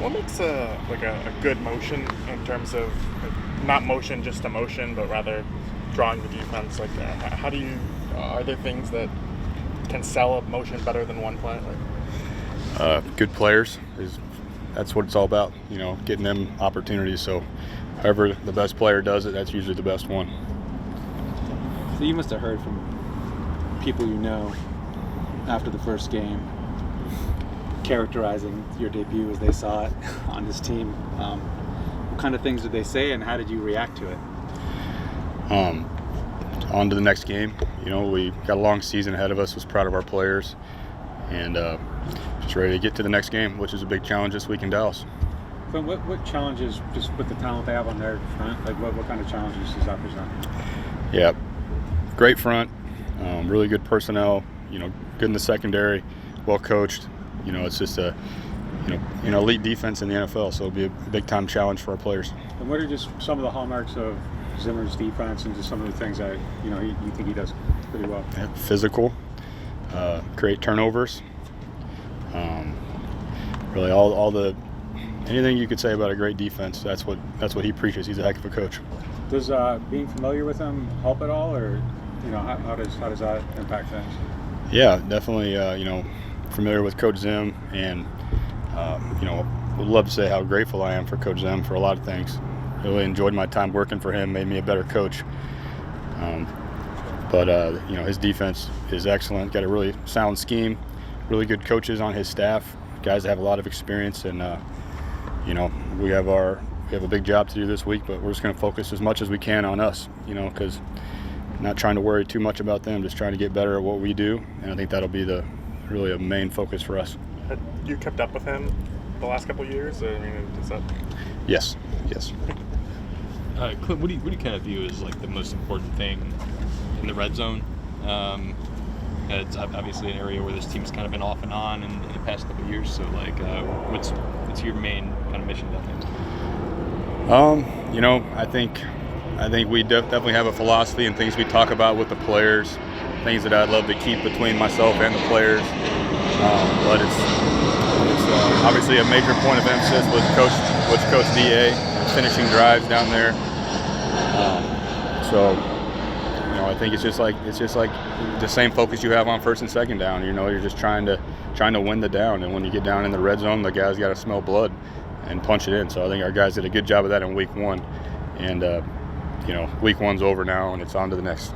What makes a good motion in terms of not motion just a motion, but rather drawing the defense? Like, how do you? Are there things that can sell a motion better than one play? Good players that's what it's all about. Getting them opportunities. So, however the best player does it, that's usually the best one. So you must have heard from people after the first game, characterizing your debut as they saw it on this team. What kind of things did they say, and how did you react to it? On to the next game. We got a long season ahead of us. Was proud of our players, and just ready to get to the next game, which is a big challenge this week in Dallas. So what challenges, just with the talent they have on their front, like what kind of challenges does that present? Yeah, great front, really good personnel. Good in the secondary, well coached. It's just a elite defense in the NFL, so it'll be a big time challenge for our players. And what are just some of the hallmarks of Zimmer's defense, and just some of the things that you think he does pretty well? Yeah, physical, create turnovers. Really, all the anything you could say about a great defense. That's what he preaches. He's a heck of a coach. Does being familiar with him help at all, or how does that impact things? Yeah, definitely. Familiar with Coach Zim, and would love to say how grateful I am for Coach Zim for a lot of things. Really enjoyed my time working for him. Made me a better coach. But his defense is excellent. Got a really sound scheme. Really good coaches on his staff. Guys that have a lot of experience, and we have a big job to do this week. But we're just going to focus as much as we can on us. Because not trying to worry too much about them. Just trying to get better at what we do. And I think that'll be really a main focus for us. Have you kept up with him the last couple of years? Is that? Yes. Clint, what do you kind of view as like the most important thing in the red zone? It's obviously an area where this team's kind of been off and on in the past couple of years. So, what's your main kind of mission down there? I think we definitely have a philosophy and things we talk about with the players, things that I'd love to keep between myself and the players. But it's obviously a major point of emphasis with Coach DA, finishing drives down there. I think it's just like the same focus you have on first and second down. You're just trying to win the down, and when you get down in the red zone, the guys got to smell blood and punch it in. So I think our guys did a good job of that in week one, and week one's over now, and it's on to the next.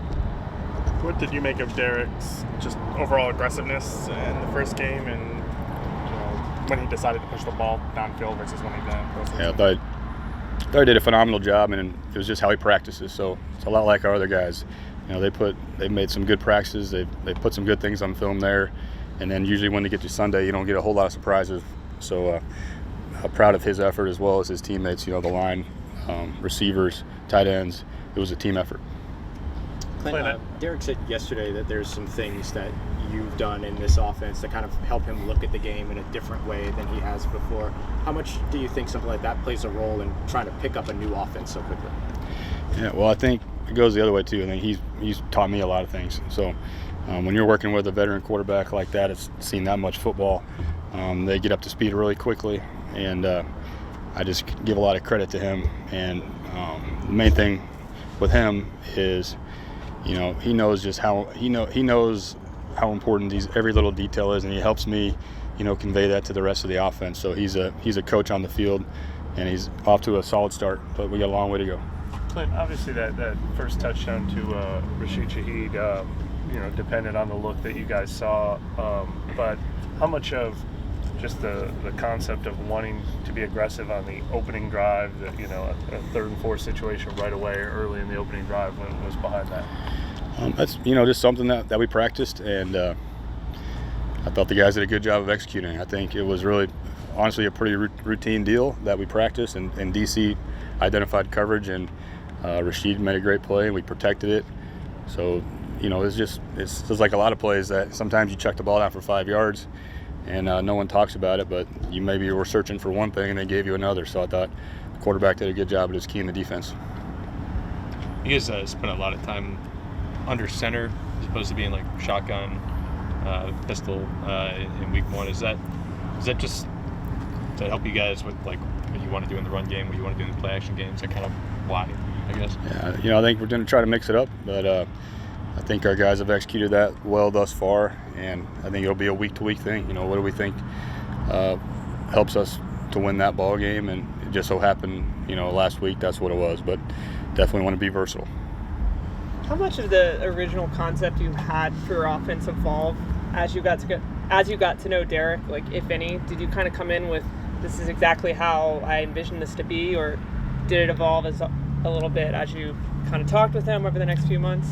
What did you make of Derek's just overall aggressiveness in the first game, and when he decided to push the ball downfield versus when he didn't? Yeah, I thought he did a phenomenal job, and it was just how he practices. So it's a lot like our other guys. They made some good practices. They put some good things on film there, and then usually when they get to Sunday, you don't get a whole lot of surprises. So proud of his effort as well as his teammates. The line, receivers, tight ends. It was a team effort. Clint, Derek said yesterday that there's some things that you've done in this offense that kind of help him look at the game in a different way than he has before. How much do you think something like that plays a role in trying to pick up a new offense so quickly? Yeah, well, I think it goes the other way too. I think he's taught me a lot of things. So when you're working with a veteran quarterback like that, it's seen that much football. They get up to speed really quickly, and I just give a lot of credit to him. And the main thing with him is, he knows just how he knows how important every little detail is, and he helps me, convey that to the rest of the offense. So he's a coach on the field, and he's off to a solid start, but we got a long way to go. Clint, obviously that first touchdown to Rashid Shaheed, depended on the look that you guys saw. But how much of just the concept of wanting to be aggressive on the opening drive, that a 3rd and 4 situation right away early in the opening drive was behind that? That's just something that we practiced, and I thought the guys did a good job of executing. I think it was really, honestly, a pretty routine deal that we practiced, and DC identified coverage, and Rashid made a great play, and we protected it. So it's just like a lot of plays that sometimes you check the ball down for 5 yards, and no one talks about it, but you maybe were searching for one thing and they gave you another. So I thought the quarterback did a good job of just keying the defense. You guys spent a lot of time under center as opposed to being like shotgun, pistol in week one. Is that just help you guys with like what you want to do in the run game, what you want to do in the play action games, and kind of why, I guess. Yeah, I think we're going to try to mix it up, but I think our guys have executed that well thus far, and I think it'll be a week-to-week thing. What do we think helps us to win that ball game? And it just so happened, last week that's what it was. But definitely want to be versatile. How much of the original concept you had for your offense evolved as you got to know Derek? Like, if any, did you kind of come in with, this is exactly how I envisioned this to be, or did it evolve as a little bit as you kind of talked with him over the next few months?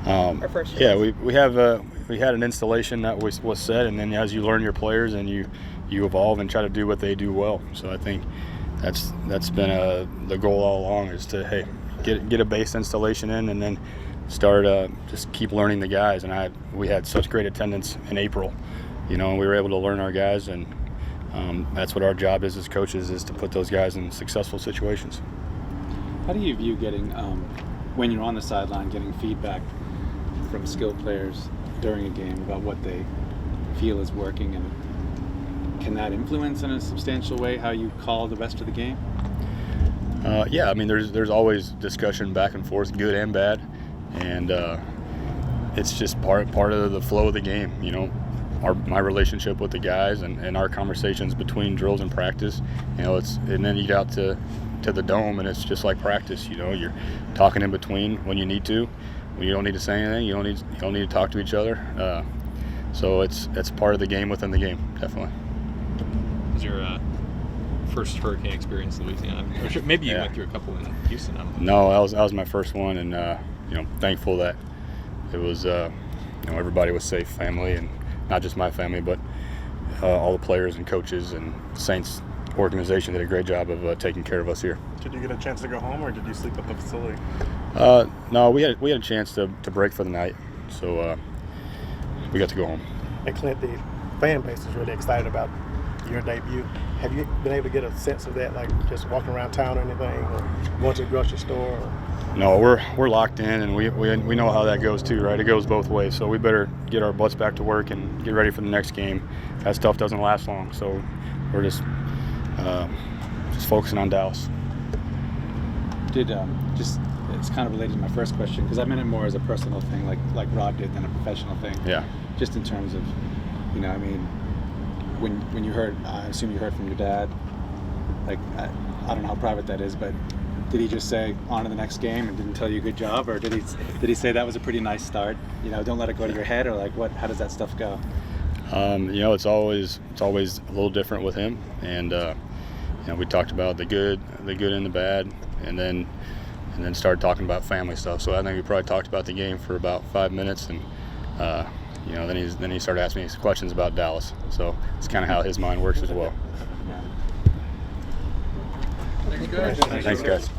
We had an installation that was set, and then as you learn your players and you evolve and try to do what they do well. So I think that's been the goal all along, is to get a base installation in, and then start just keep learning the guys. And we had such great attendance in April, and we were able to learn our guys, and that's what our job is as coaches, is to put those guys in successful situations. How do you view getting, when you're on the sideline, getting feedback from skilled players during a game about what they feel is working, and can that influence in a substantial way how you call the rest of the game? Yeah, I mean, there's always discussion back and forth, good and bad, and it's just part of the flow of the game. My relationship with the guys and our conversations between drills and practice. And then you get out to the dome, and it's just like practice. You're talking in between when you need to. When you don't need to say anything, you don't need to talk to each other. So it's part of the game within the game, definitely. Was your first hurricane experience in Louisiana? Maybe you went through a couple in Houston. I don't know. No, that was my first one, and thankful that it was everybody was safe, family, and not just my family, but all the players and coaches and Saints organization did a great job of taking care of us here. Did you get a chance to go home, or did you sleep at the facility? No, we had a chance to break for the night, so we got to go home. And Clint, the fan base is really excited about your debut. Have you been able to get a sense of that, like just walking around town or anything, or going to the grocery store? Or? No, we're locked in, and we know how that goes too, right? It goes both ways, so we better get our butts back to work and get ready for the next game. That stuff doesn't last long, so we're just focusing on Dallas. It's kind of related to my first question, because I meant it more as a personal thing, like Rob did, than a professional thing. Yeah. Just in terms of, when you heard, I assume you heard from your dad. Like, I don't know how private that is, but did he just say on to the next game and didn't tell you good job, or did he say that was a pretty nice start? Don't let it go to your head, or like what? How does that stuff go? It's always a little different with him, and we talked about the good and the bad, and then started talking about family stuff. So I think we probably talked about the game for about 5 minutes, and then he started asking me questions about Dallas. So it's kind of how his mind works as well. Thanks, guys. Thanks, guys.